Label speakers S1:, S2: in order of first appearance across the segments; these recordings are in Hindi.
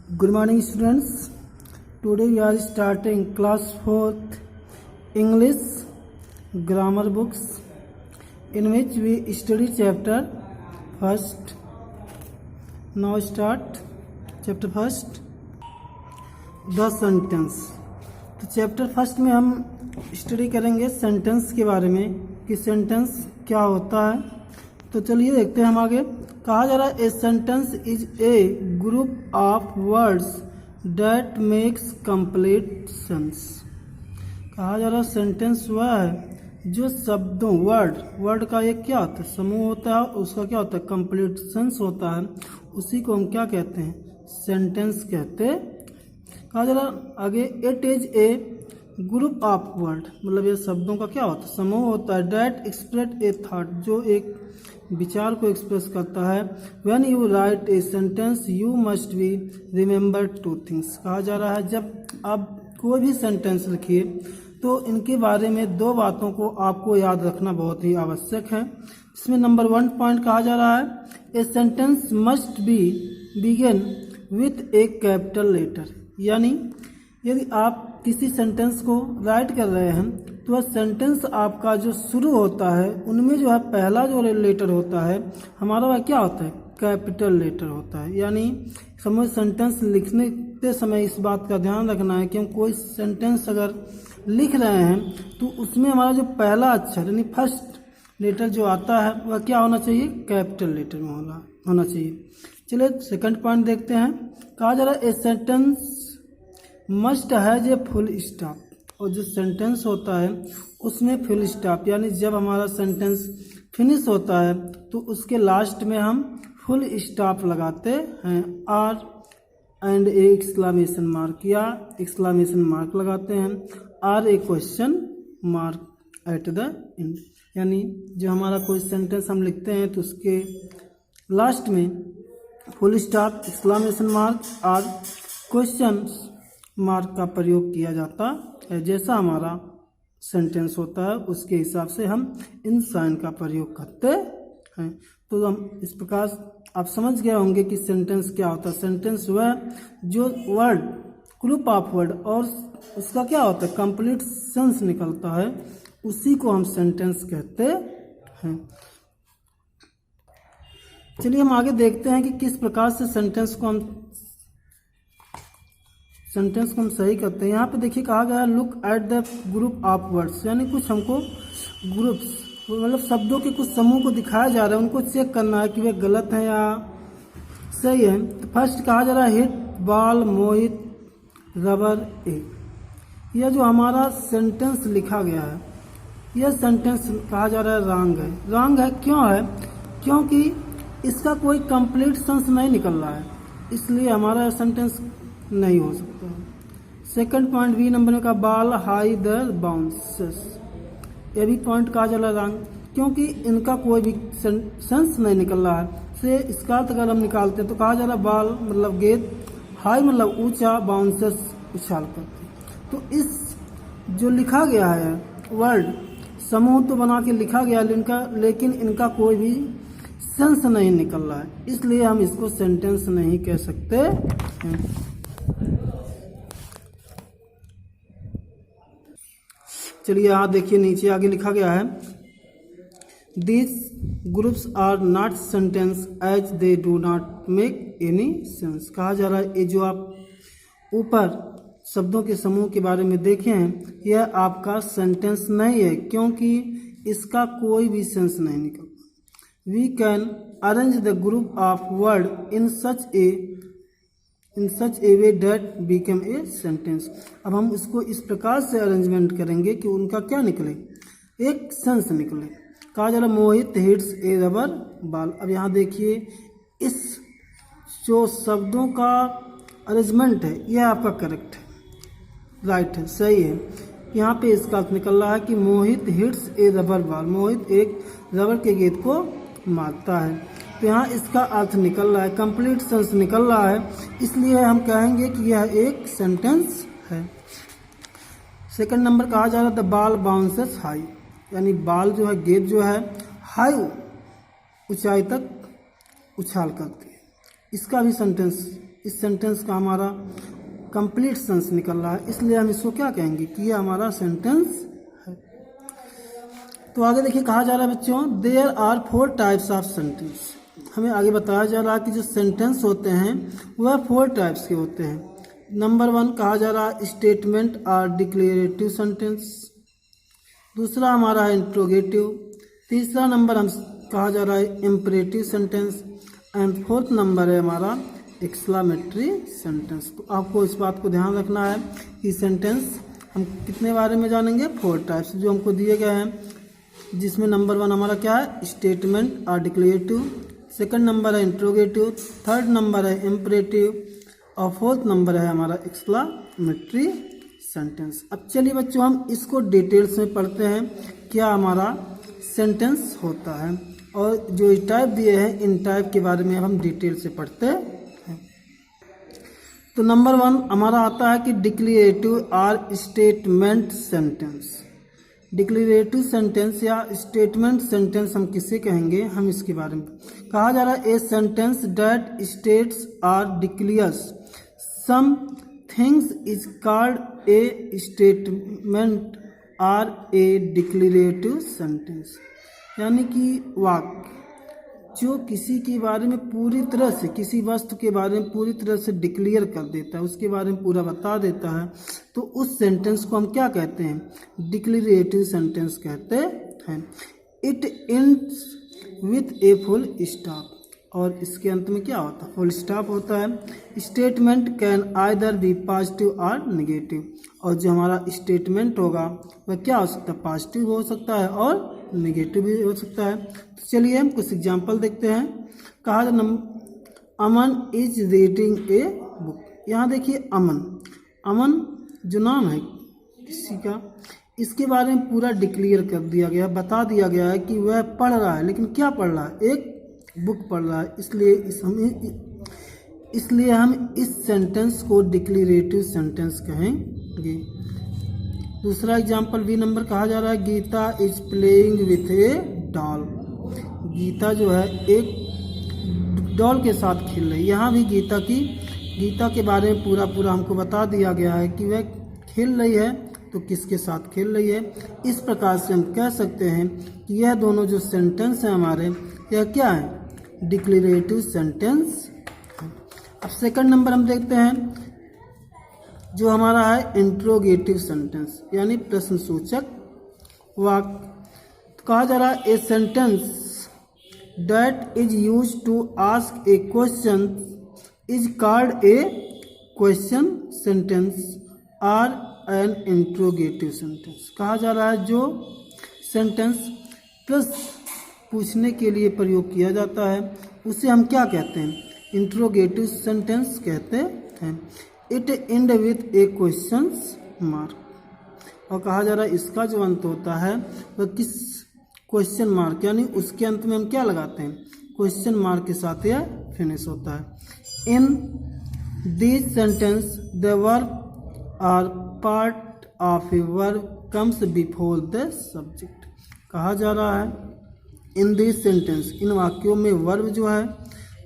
S1: Good morning, students. Today we are starting class 4th English grammar books, in which we study chapter first. Now start chapter first, the sentence. तो चैप्टर फर्स्ट में हम स्टडी करेंगे सेंटेंस के बारे में कि सेंटेंस क्या होता है। तो चलिए देखते हैं हम आगे। कहा जा रहा है a sentence is a group of words that makes complete sense. कहा जा रहा है सेंटेंस वह है जो शब्दों वर्ड का एक क्या होता है, समूह होता है, उसका क्या होता है, कंप्लीट सेंस होता है। उसी को हम क्या कहते हैं, सेंटेंस कहते हैं। कहा जा रहा आगे it is a group of word, मतलब ये शब्दों का क्या होता है, समूह होता है। डैट एक्सप्रेस ए थॉट, जो एक विचार को एक्सप्रेस करता है। When you right a sentence you must be remember two things. कहा जा रहा है जब आप कोई भी सेंटेंस लिखिए तो इनके बारे में दो बातों को आपको याद रखना बहुत ही आवश्यक है। इसमें नंबर 1 पॉइंट कहा जा रहा है a sentence must be begin with a capital letter, यानी यदि आप किसी सेंटेंस को राइट कर रहे हैं तो वह सेंटेंस आपका जो शुरू होता है उनमें जो है पहला जो लेटर होता है हमारा वह क्या होता है, कैपिटल लेटर होता है। यानी हमें सेंटेंस लिखने के समय इस बात का ध्यान रखना है कि हम कोई सेंटेंस अगर लिख रहे हैं तो उसमें हमारा जो पहला अक्षर यानी फर्स्ट लेटर जो आता है वह क्या होना चाहिए, कैपिटल लेटर में होना चाहिए। चलिए सेकंड पॉइंट देखते हैं। कहा जा रहा है a sentence must has a full stop, और जो सेंटेंस होता है उसमें फुल स्टॉप, यानी जब हमारा सेंटेंस फिनिश होता है तो उसके लास्ट में हम फुल स्टॉप लगाते हैं। Or and a exclamation mark या एक्सक्लामेशन मार्क लगाते हैं। Or a question mark at the end, यानी जो हमारा कोई सेंटेंस हम लिखते हैं तो उसके लास्ट में फुल स्टॉप, एक्सक्लामेशन मार्क और क्वेश्चन मार्क का प्रयोग किया जाता है। जैसा हमारा सेंटेंस होता है उसके हिसाब से हम इन साइन का प्रयोग करते हैं। तो हम इस प्रकार आप समझ गए होंगे कि सेंटेंस क्या होता है। सेंटेंस वह जो वर्ड ग्रुप ऑफ वर्ड और उसका क्या होता है, कंप्लीट सेंस निकलता है, उसी को हम सेंटेंस कहते हैं। चलिए हम आगे देखते हैं कि किस प्रकार से सेंटेंस को हम सही करते हैं। यहाँ पे देखिए कहा गया है look at the group of words, यानी कुछ हमको ग्रुप्स मतलब शब्दों के कुछ समूह को दिखाया जा रहा है, उनको चेक करना है कि वे गलत हैं या सही है। तो फर्स्ट कहा जा रहा है हिट बॉल मोहित रबर ए। यह जो हमारा सेंटेंस लिखा गया है यह सेंटेंस कहा जा रहा है रॉन्ग है। क्यों है, क्योंकि इसका कोई कंप्लीट सेंस नहीं निकल रहा है, इसलिए हमारा सेंटेंस नहीं हो सकता। सेकंड पॉइंट बी नंबर में का बॉल हाई द बाउंसेस, ये भी पॉइंट कहा जा रहा है रॉन्ग, क्योंकि इनका कोई भी सेंस नहीं निकल रहा है। से इसका अर्थ अगर हम निकालते हैं तो कहा जा रहा है बॉल मतलब गेंद, हाई मतलब ऊंचा, बाउंसेस उछाल करते। तो इस जो लिखा गया है वर्ड समूह तो बना के लिखा गया लेकिन इनका कोई भी सेंस नहीं निकल रहा है, इसलिए हम इसको सेंटेंस नहीं कह सकते हैं। चलिए यहाँ देखिए नीचे आगे लिखा गया है this groups are not sentence as they do not make any sense. कहा जा रहा है ये जो आप ऊपर शब्दों के समूह के बारे में देखे हैं यह आपका सेंटेंस नहीं है, क्योंकि इसका कोई भी सेंस नहीं निकलता। We can arrange the group of word in such a way that become a sentence. अब हम इसको इस प्रकार से अरेंजमेंट करेंगे कि उनका क्या निकले, एक सेंस निकले। कहा जा रहा मोहित हिट्स ए रबर बॉल। अब यहाँ देखिए इस जो शब्दों का अरेंजमेंट है यह आपका करेक्ट है, राइट है, सही है। यहाँ पे इसका अर्थ निकल रहा है कि मोहित हिट्स ए रबर बॉल, मोहित एक रबर के गेंद को मारता है। तो यहाँ इसका अर्थ निकल रहा है, कंप्लीट सेंस निकल रहा है, इसलिए हम कहेंगे कि यह एक सेंटेंस है। सेकंड नंबर कहा जा रहा है द बॉल बाउंसेस हाई, यानी बॉल जो है गेंद जो है हाई ऊंचाई तक उछाल करती है, इसका भी सेंटेंस इस सेंटेंस का हमारा कंप्लीट सेंस निकल रहा है, इसलिए हम इसको क्या कहेंगे कि ये हमारा सेंटेंस है। तो आगे देखिए कहा जा रहा है बच्चों, there are 4 types of sentence. हमें आगे बताया जा रहा है कि जो सेंटेंस होते हैं वह 4 टाइप्स के होते हैं। नंबर 1 कहा जा रहा है स्टेटमेंट और डिक्लेरेटिव सेंटेंस। दूसरा हमारा है इंट्रोगेटिव। तीसरा नंबर हम कहा जा रहा है imperative sentence. And 4th number है हमारा एक्सक्लेमेटरी सेंटेंस। तो आपको इस बात को ध्यान रखना है कि सेंटेंस हम कितने बारे में जानेंगे, 4 टाइप्स जो हमको दिए गए हैं, जिसमें नंबर 1 हमारा क्या है स्टेटमेंट और डिक्लेरेटिव, सेकंड नंबर है इंट्रोगेटिव, थर्ड नंबर है इम्परेटिव और 4th नंबर है हमारा एक्सक्लेमेटरी सेंटेंस। अब चलिए बच्चों हम इसको डिटेल्स में पढ़ते हैं क्या हमारा सेंटेंस होता है, और जो टाइप दिए हैं इन टाइप के बारे में हम डिटेल से पढ़ते हैं। तो नंबर 1 हमारा आता है कि डिक्लेरेटिव और स्टेटमेंट सेंटेंस। डिक्लेरेटिव सेंटेंस या स्टेटमेंट सेंटेंस हम किसे कहेंगे, हम इसके बारे में कहा जा रहा है ए सेंटेंस दैट स्टेट्स और declares some things is called a statement और ए डिक्लेरेटिव सेंटेंस। यानी कि वाक्य जो किसी के बारे में पूरी तरह से, किसी वस्तु के बारे में पूरी तरह से डिक्लेयर कर देता है, उसके बारे में पूरा बता देता है, तो उस सेंटेंस को हम क्या कहते हैं, डिक्लेरेटिव सेंटेंस कहते हैं। It ends with a full stop, और इसके अंत में क्या होता है, फुल स्टॉप होता है। Statement can either be positive और नेगेटिव, और जो हमारा स्टेटमेंट होगा वह क्या हो सकता है, पॉजिटिव हो सकता है और नेगेटिव भी हो सकता है। तो चलिए हम कुछ एग्जांपल देखते हैं। कहा अमन इज रीडिंग ए बुक। यहाँ देखिए अमन जो नाम है किसी का, इसके बारे में पूरा डिक्लेयर कर दिया गया, बता दिया गया है कि वह पढ़ रहा है, लेकिन क्या पढ़ रहा है, एक बुक पढ़ रहा है। इसलिए हम इस सेंटेंस को डिक्लेरेटिव सेंटेंस कहेंगे। दूसरा एग्जाम्पल बी नंबर कहा जा रहा है Geeta is playing with a doll. Geeta जो है एक डॉल के साथ खेल रही है। यहाँ भी गीता के बारे में पूरा हमको बता दिया गया है कि वह खेल रही है, तो किसके साथ खेल रही है। इस प्रकार से हम कह सकते हैं कि यह दोनों जो सेंटेंस हैं हमारे, यह क्या है, डिक्लेरेटिव सेंटेंस। अब सेकंड नंबर हम देखते हैं जो हमारा है इंट्रोगेटिव सेंटेंस, यानी प्रश्नसूचक वाक्य। कहा जा रहा है a sentence that is use to ask a question is called a question sentence और एन इंट्रोगेटिव सेंटेंस। कहा जा रहा है जो सेंटेंस प्रश्न पूछने के लिए प्रयोग किया जाता है उसे हम क्या कहते हैं, इंट्रोगेटिव सेंटेंस कहते हैं। It and with A question mark, और कहा जा रहा है इसका जो अंत होता है वह किस क्वेश्चन मार्क, यानी उसके अंत में हम क्या लगाते हैं, क्वेश्चन मार्क के साथ यह फिनिश होता है। In this sentence the verb or part of a verb comes before the subject. कहा जा रहा है इन दिस सेंटेंस, इन वाक्यों में वर्ब जो है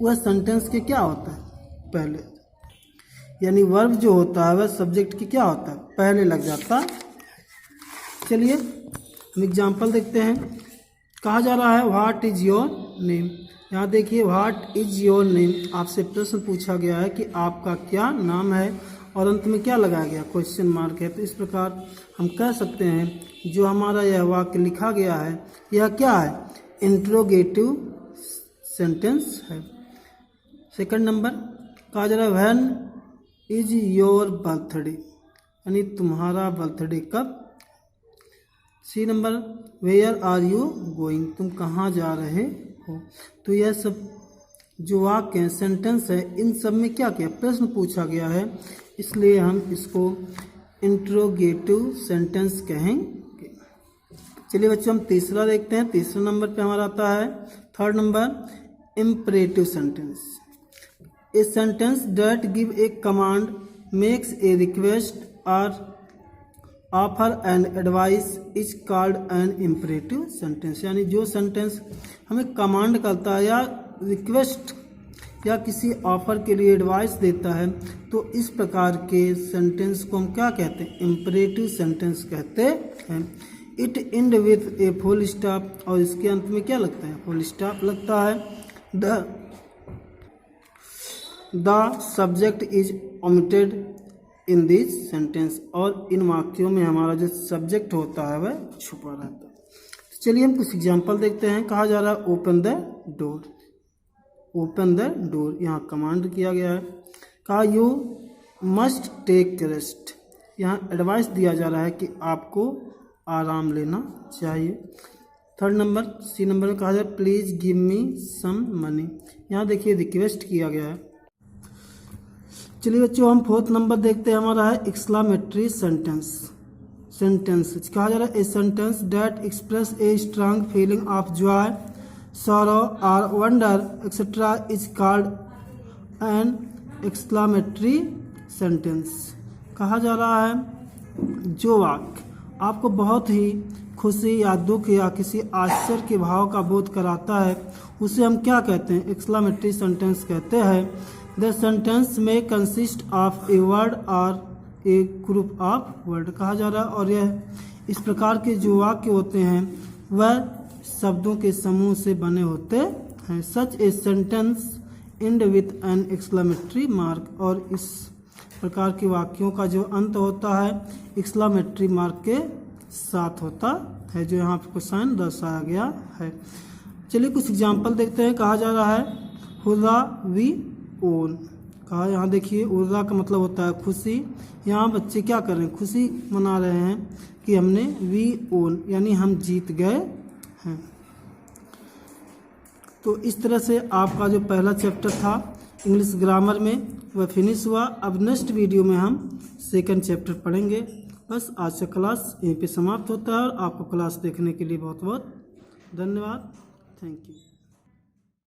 S1: वह सेंटेंस के क्या होता है, पहले, यानी वर्ब जो होता है वह सब्जेक्ट की क्या होता है, पहले लग जाता है। चलिए हम एग्जाम्पल देखते हैं। कहा जा रहा है व्हाट इज योर नेम। यहाँ देखिए व्हाट इज योर नेम, आपसे प्रश्न पूछा गया है कि आपका क्या नाम है, और अंत में क्या लगाया गया, क्वेश्चन मार्क है। तो इस प्रकार हम कह सकते हैं जो हमारा यह वाक्य लिखा गया है यह क्या है, इंट्रोगेटिव सेंटेंस है। सेकंड नंबर कहा जा रहा है व्हेन इज योर बर्थडे, यानी तुम्हारा बर्थडे कब। C number where are you going, तुम कहाँ जा रहे हो। तो यह सब जो वाक्य है, सेंटेंस है, इन सब में क्या क्या प्रश्न पूछा गया है, इसलिए हम इसको इंट्रोगेटिव सेंटेंस कहेंगे। चलिए बच्चों हम तीसरा देखते हैं। तीसरे नंबर पे हमारा आता है third number imperative sentence. A sentence that give a command, makes a request और offer and advice is called an imperative sentence. यानी जो सेंटेंस हमें कमांड करता है या रिक्वेस्ट या किसी ऑफर के लिए एडवाइस देता है तो इस प्रकार के सेंटेंस को हम क्या कहते हैं, इंपरेटिव सेंटेंस कहते हैं। It and with a full stop, और इसके अंत में क्या लगता है, फुल स्टॉप लगता है। The subject is omitted in this sentence, और इन वाक्यों में हमारा जो सब्जेक्ट होता है वह छुपा रहता है। तो चलिए हम कुछ एग्जाम्पल देखते हैं। कहा जा रहा है open the door, open the door यहाँ कमांड किया गया है। कहा यू मस्ट टेक रेस्ट, यहाँ एडवाइस दिया जा रहा है कि आपको आराम लेना चाहिए। थर्ड नंबर सी नंबर में कहा जाए please give me some money, यहाँ देखिए रिक्वेस्ट किया गया है। चलिए बच्चों हम फोर्थ नंबर देखते हैं, हमारा है एक्सक्लामेटरी सेंटेंस। कहा जा रहा है a sentence that express a strong feeling of joy, sorrow और wonder etcetera is called an exclamatory sentence. कहा जा रहा है जो वाक्य आपको बहुत ही खुशी या दुख या किसी आश्चर्य के भाव का बोध कराता है उसे हम क्या कहते हैं, एक्सक्लामेटरी सेंटेंस कहते हैं। द सेंटेंस में कंसिस्ट ऑफ ए वर्ड और ए ग्रुप ऑफ वर्ड। कहा जा रहा है और यह इस प्रकार के जो वाक्य होते हैं वह शब्दों के समूह से बने होते हैं। Such a sentence end with an exclamatory mark, और इस प्रकार के वाक्यों का जो अंत होता है एक्सक्लामेटरी मार्क के साथ होता है, जो यहाँ पर क्वेश्चन दर्शाया गया है। चलिए कुछ एग्जाम्पल देखते हैं। कहा जा रहा है हुर्रा वी ओन, कहा यहाँ देखिए हुर्रा का मतलब होता है खुशी। यहाँ बच्चे क्या कर रहे हैं, खुशी मना रहे हैं कि हमने वी ओन यानी हम जीत गए हैं। तो इस तरह से आपका जो पहला चैप्टर था इंग्लिश ग्रामर में वह फिनिश हुआ। अब नेक्स्ट वीडियो में हम सेकंड चैप्टर पढ़ेंगे। बस आज का क्लास यहीं पे समाप्त होता है और आपको क्लास देखने के लिए बहुत बहुत धन्यवाद। Thank you.